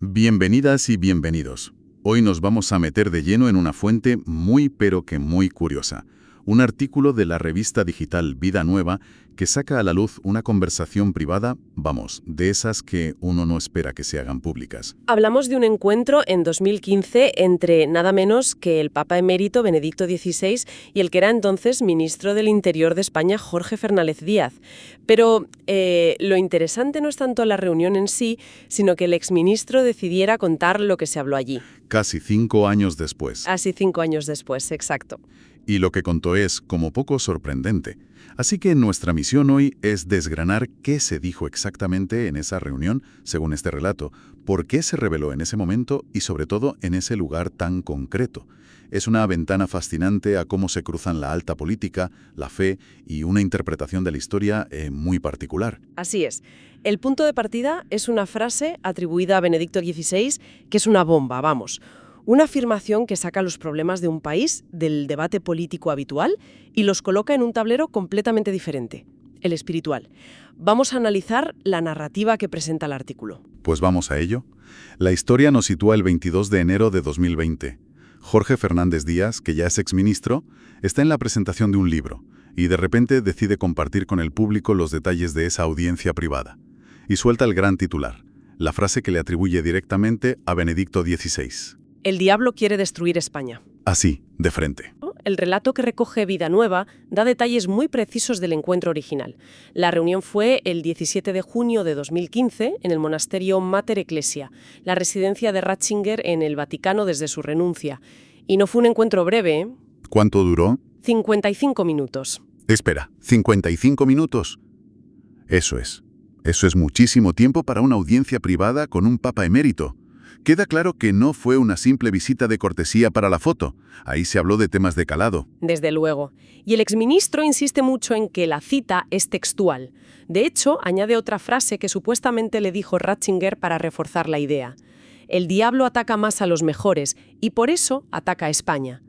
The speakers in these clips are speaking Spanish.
Bienvenidas y bienvenidos. Hoy nos vamos a meter de lleno en una fuente muy pero que muy curiosa. Un artículo de la revista digital Vida Nueva que saca a la luz una conversación privada, vamos, de esas que uno no espera que se hagan públicas. Hablamos de un encuentro en 2015 entre nada menos que el Papa emérito Benedicto XVI y el que era entonces ministro del Interior de España, Jorge Fernández Díaz. Pero lo interesante no es tanto la reunión en sí, sino que el exministro decidiera contar lo que se habló allí. Casi 5 años después. Así 5 años después, exacto. Y lo que contó es, como poco, sorprendente. Así que nuestra misión hoy es desgranar qué se dijo exactamente en esa reunión, según este relato, por qué se reveló en ese momento y, sobre todo, en ese lugar tan concreto. Es una ventana fascinante a cómo se cruzan la alta política, la fe y una interpretación de la historia muy particular. Así es. El punto de partida es una frase atribuida a Benedicto XVI, que es una bomba, vamos. Una afirmación que saca los problemas de un país del debate político habitual y los coloca en un tablero completamente diferente, el espiritual. Vamos a analizar la narrativa que presenta el artículo. Pues vamos a ello. La historia nos sitúa el 22 de enero de 2020. Jorge Fernández Díaz, que ya es exministro, está en la presentación de un libro y de repente decide compartir con el público los detalles de esa audiencia privada. Y suelta el gran titular, la frase que le atribuye directamente a Benedicto XVI. El diablo quiere destruir España. Así, de frente. El relato que recoge Vida Nueva da detalles muy precisos del encuentro original. La reunión fue el 17 de junio de 2015 en el monasterio Mater Ecclesia, la residencia de Ratzinger en el Vaticano desde su renuncia. Y no fue un encuentro breve, ¿eh? ¿Cuánto duró? 55 minutos. Espera, ¿55 minutos? Eso es muchísimo tiempo para una audiencia privada con un papa emérito. Queda claro que no fue una simple visita de cortesía para la foto. Ahí se habló de temas de calado. Desde luego. Y el exministro insiste mucho en que la cita es textual. De hecho, añade otra frase que supuestamente le dijo Ratzinger para reforzar la idea. El diablo ataca más a los mejores y por eso ataca a España.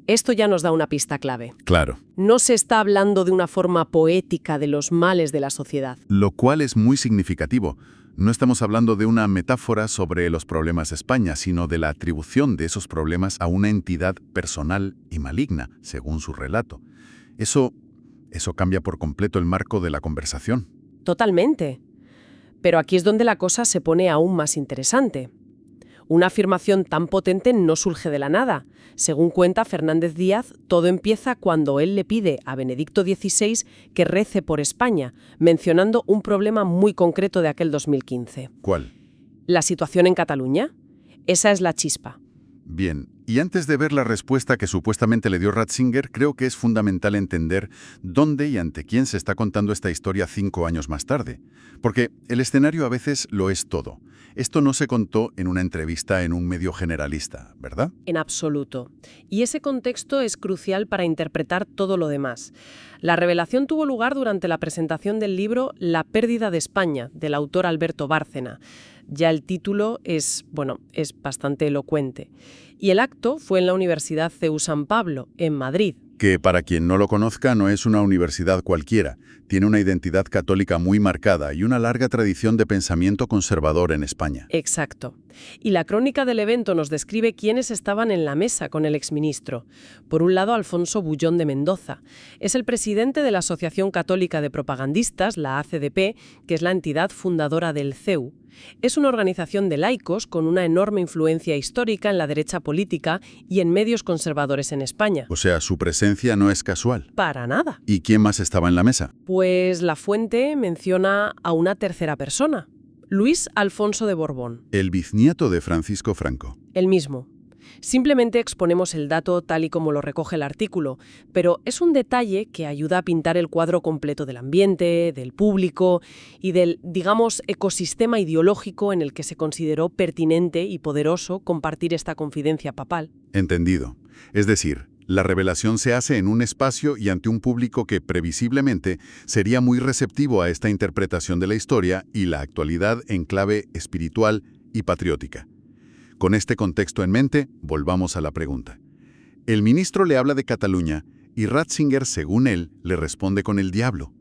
Esto ya nos da una pista clave. Claro. No se está hablando de una forma poética de los males de la sociedad. Lo cual es muy significativo. No estamos hablando de una metáfora sobre los problemas de España, sino de la atribución de esos problemas a una entidad personal y maligna, según su relato. Eso cambia por completo el marco de la conversación. Totalmente. Pero aquí es donde la cosa se pone aún más interesante. Una afirmación tan potente no surge de la nada. Según cuenta Fernández Díaz, todo empieza cuando él le pide a Benedicto XVI que rece por España, mencionando un problema muy concreto de aquel 2015. ¿Cuál? La situación en Cataluña. Esa es la chispa. Bien, y antes de ver la respuesta que supuestamente le dio Ratzinger, creo que es fundamental entender dónde y ante quién se está contando esta historia 5 años más tarde. Porque el escenario a veces lo es todo. Esto no se contó en una entrevista en un medio generalista, ¿verdad? En absoluto. Y ese contexto es crucial para interpretar todo lo demás. La revelación tuvo lugar durante la presentación del libro La pérdida de España, del autor Alberto Bárcena. Ya el título es bastante elocuente. Y el acto fue en la Universidad CEU San Pablo, en Madrid. Que para quien no lo conozca no es una universidad cualquiera. Tiene una identidad católica muy marcada y una larga tradición de pensamiento conservador en España. Exacto. Y la crónica del evento nos describe quiénes estaban en la mesa con el exministro. Por un lado, Alfonso Bullón de Mendoza. Es el presidente de la Asociación Católica de Propagandistas, la ACDP, que es la entidad fundadora del CEU. Es una organización de laicos con una enorme influencia histórica en la derecha política y en medios conservadores en España. O sea, su presencia no es casual. Para nada. ¿Y quién más estaba en la mesa? Pues la fuente menciona a una tercera persona, Luis Alfonso de Borbón. El biznieto de Francisco Franco. El mismo. Simplemente exponemos el dato tal y como lo recoge el artículo, pero es un detalle que ayuda a pintar el cuadro completo del ambiente, del público y del, digamos, ecosistema ideológico en el que se consideró pertinente y poderoso compartir esta confidencia papal. Entendido. Es decir, la revelación se hace en un espacio y ante un público que, previsiblemente, sería muy receptivo a esta interpretación de la historia y la actualidad en clave espiritual y patriótica. Con este contexto en mente, volvamos a la pregunta. El ministro le habla de Cataluña y Ratzinger, según él, le responde con el diablo.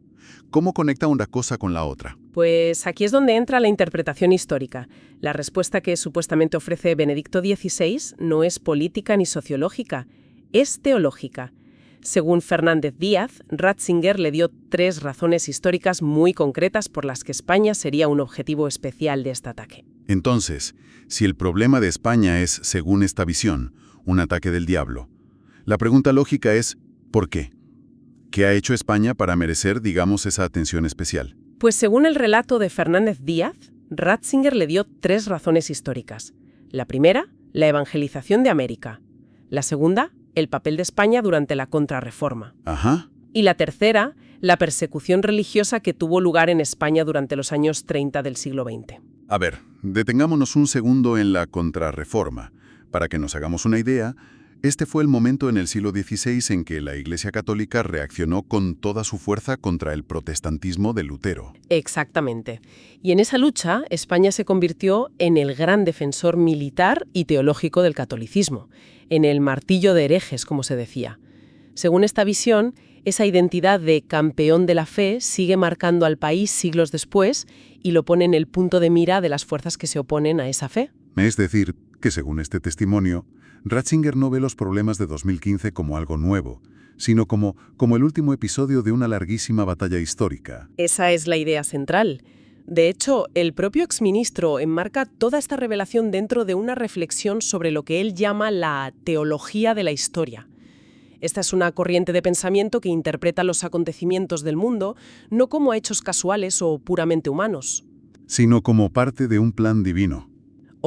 ¿Cómo conecta una cosa con la otra? Pues aquí es donde entra la interpretación histórica. La respuesta que supuestamente ofrece Benedicto XVI no es política ni sociológica, es teológica. Según Fernández Díaz, Ratzinger le dio 3 razones históricas muy concretas por las que España sería un objetivo especial de este ataque. Entonces, si el problema de España es, según esta visión, un ataque del diablo, la pregunta lógica es, ¿por qué? ¿Qué ha hecho España para merecer, digamos, esa atención especial? Pues según el relato de Fernández Díaz, Ratzinger le dio 3 razones históricas. La primera, la evangelización de América. La segunda, el papel de España durante la Contrarreforma. Ajá. Y la tercera, la persecución religiosa que tuvo lugar en España durante los años 30 del siglo XX. A ver, detengámonos un segundo en la Contrarreforma. Para que nos hagamos una idea, este fue el momento en el siglo XVI en que la Iglesia Católica reaccionó con toda su fuerza contra el protestantismo de Lutero. Exactamente. Y en esa lucha, España se convirtió en el gran defensor militar y teológico del catolicismo, en el martillo de herejes, como se decía. Según esta visión, esa identidad de campeón de la fe sigue marcando al país siglos después y lo pone en el punto de mira de las fuerzas que se oponen a esa fe. Es decir, que según este testimonio, Ratzinger no ve los problemas de 2015 como algo nuevo, sino como el último episodio de una larguísima batalla histórica. Esa es la idea central. De hecho, el propio exministro enmarca toda esta revelación dentro de una reflexión sobre lo que él llama la teología de la historia. Esta es una corriente de pensamiento que interpreta los acontecimientos del mundo no como hechos casuales o puramente humanos, Sino como parte de un plan divino.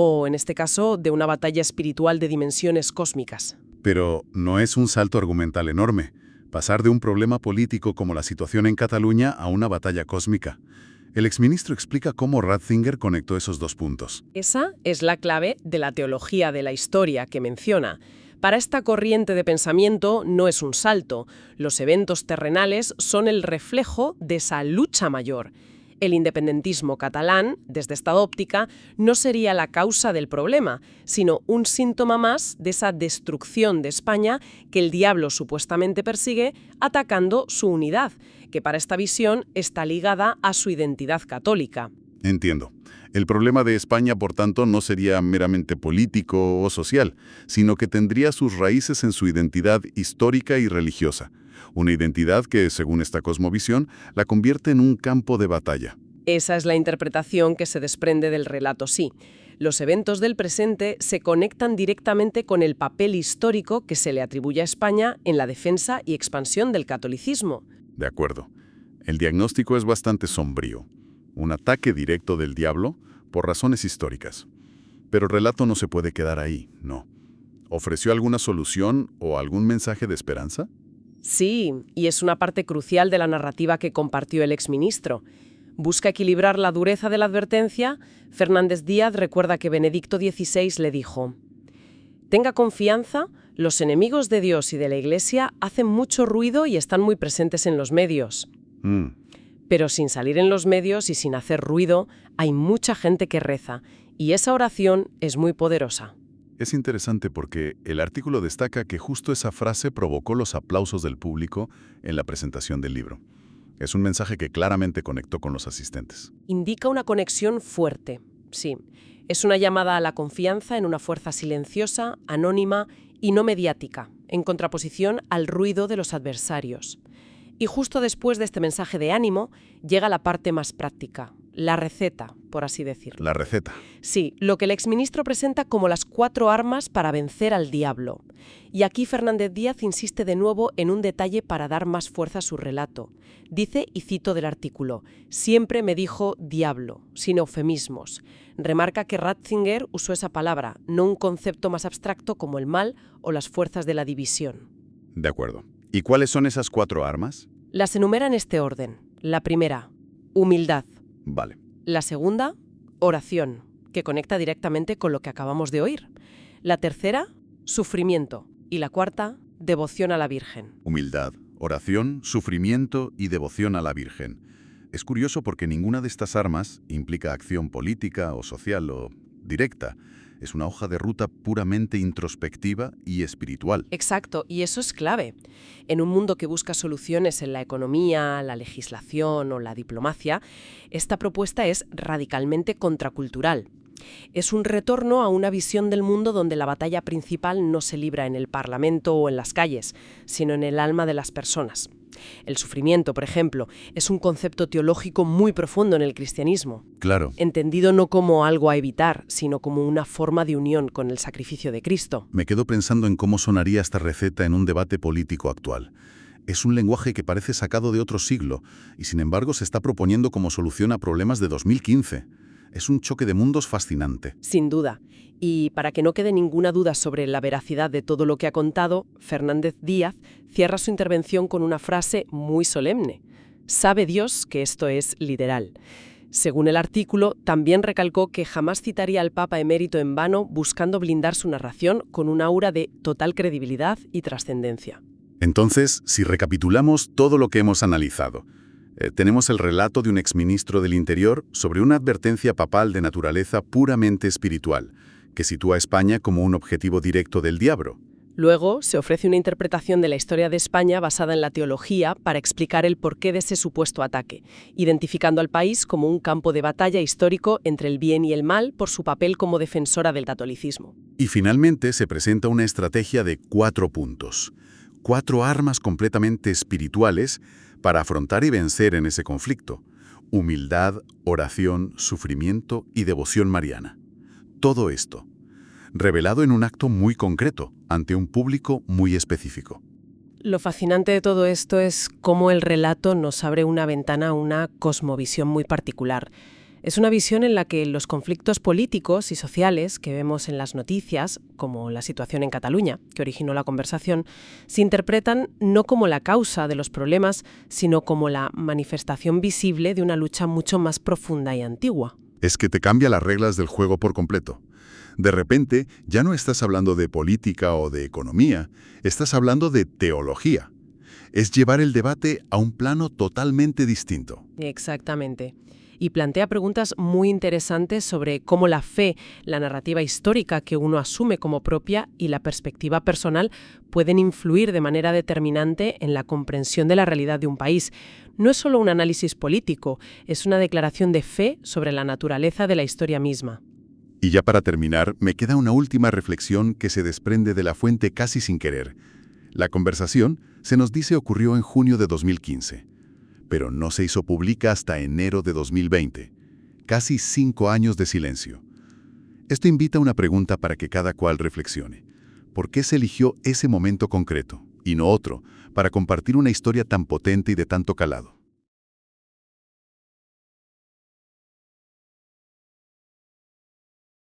o, en este caso, de una batalla espiritual de dimensiones cósmicas. Pero no es un salto argumental enorme, pasar de un problema político como la situación en Cataluña a una batalla cósmica. El exministro explica cómo Ratzinger conectó esos 2 puntos. Esa es la clave de la teología de la historia que menciona. Para esta corriente de pensamiento no es un salto. Los eventos terrenales son el reflejo de esa lucha mayor. El independentismo catalán, desde esta óptica, no sería la causa del problema, sino un síntoma más de esa destrucción de España que el diablo supuestamente persigue atacando su unidad, que para esta visión está ligada a su identidad católica. Entiendo. El problema de España, por tanto, no sería meramente político o social, sino que tendría sus raíces en su identidad histórica y religiosa. Una identidad que, según esta cosmovisión, la convierte en un campo de batalla. Esa es la interpretación que se desprende del relato, sí. Los eventos del presente se conectan directamente con el papel histórico que se le atribuye a España en la defensa y expansión del catolicismo. De acuerdo. El diagnóstico es bastante sombrío. Un ataque directo del diablo por razones históricas. Pero el relato no se puede quedar ahí, no. ¿Ofreció alguna solución o algún mensaje de esperanza? Sí, y es una parte crucial de la narrativa que compartió el exministro. Busca equilibrar la dureza de la advertencia. Fernández Díaz recuerda que Benedicto XVI le dijo: «Tenga confianza, los enemigos de Dios y de la Iglesia hacen mucho ruido y están muy presentes en los medios. Pero sin salir en los medios y sin hacer ruido, hay mucha gente que reza, y esa oración es muy poderosa». Es interesante porque el artículo destaca que justo esa frase provocó los aplausos del público en la presentación del libro. Es un mensaje que claramente conectó con los asistentes. Indica una conexión fuerte, sí. Es una llamada a la confianza en una fuerza silenciosa, anónima y no mediática, en contraposición al ruido de los adversarios. Y justo después de este mensaje de ánimo, llega la parte más práctica, la receta, por así decirlo. La receta. Sí, lo que el exministro presenta como las 4 armas para vencer al diablo. Y aquí Fernández Díaz insiste de nuevo en un detalle para dar más fuerza a su relato. Dice, y cito del artículo, «Siempre me dijo diablo, sin eufemismos». Remarca que Ratzinger usó esa palabra, no un concepto más abstracto como el mal o las fuerzas de la división. De acuerdo. ¿Y cuáles son esas 4 armas? Las enumera en este orden. La primera, humildad. Vale. La segunda, oración, que conecta directamente con lo que acabamos de oír. La tercera, sufrimiento. Y la cuarta, devoción a la Virgen. Humildad, oración, sufrimiento y devoción a la Virgen. Es curioso porque ninguna de estas armas implica acción política o social o directa. Es una hoja de ruta puramente introspectiva y espiritual. Exacto, y eso es clave. En un mundo que busca soluciones en la economía, la legislación o la diplomacia, esta propuesta es radicalmente contracultural. Es un retorno a una visión del mundo donde la batalla principal no se libra en el Parlamento o en las calles, sino en el alma de las personas. El sufrimiento, por ejemplo, es un concepto teológico muy profundo en el cristianismo. Claro. Entendido no como algo a evitar, sino como una forma de unión con el sacrificio de Cristo. Me quedo pensando en cómo sonaría esta receta en un debate político actual. Es un lenguaje que parece sacado de otro siglo y sin embargo se está proponiendo como solución a problemas de 2015. Es un choque de mundos fascinante. Sin duda. Y para que no quede ninguna duda sobre la veracidad de todo lo que ha contado, Fernández Díaz cierra su intervención con una frase muy solemne. Sabe Dios que esto es literal. Según el artículo, también recalcó que jamás citaría al Papa emérito en vano buscando blindar su narración con un aura de total credibilidad y trascendencia. Entonces, si recapitulamos todo lo que hemos analizado, tenemos el relato de un exministro del Interior sobre una advertencia papal de naturaleza puramente espiritual, que sitúa a España como un objetivo directo del diablo. Luego, se ofrece una interpretación de la historia de España basada en la teología para explicar el porqué de ese supuesto ataque, identificando al país como un campo de batalla histórico entre el bien y el mal por su papel como defensora del catolicismo. Y finalmente se presenta una estrategia de 4 puntos. 4 armas completamente espirituales para afrontar y vencer en ese conflicto. Humildad, oración, sufrimiento y devoción mariana. Todo esto, revelado en un acto muy concreto, ante un público muy específico. Lo fascinante de todo esto es cómo el relato nos abre una ventana a una cosmovisión muy particular. Es una visión en la que los conflictos políticos y sociales que vemos en las noticias, como la situación en Cataluña, que originó la conversación, se interpretan no como la causa de los problemas, sino como la manifestación visible de una lucha mucho más profunda y antigua. Es que te cambia las reglas del juego por completo. De repente, ya no estás hablando de política o de economía, estás hablando de teología. Es llevar el debate a un plano totalmente distinto. Exactamente. Y plantea preguntas muy interesantes sobre cómo la fe, la narrativa histórica que uno asume como propia y la perspectiva personal pueden influir de manera determinante en la comprensión de la realidad de un país. No es solo un análisis político, es una declaración de fe sobre la naturaleza de la historia misma. Y ya para terminar, me queda una última reflexión que se desprende de la fuente casi sin querer. La conversación, se nos dice, ocurrió en junio de 2015. Pero no se hizo pública hasta enero de 2020. Casi 5 años de silencio. Esto invita a una pregunta para que cada cual reflexione. ¿Por qué se eligió ese momento concreto, y no otro, para compartir una historia tan potente y de tanto calado?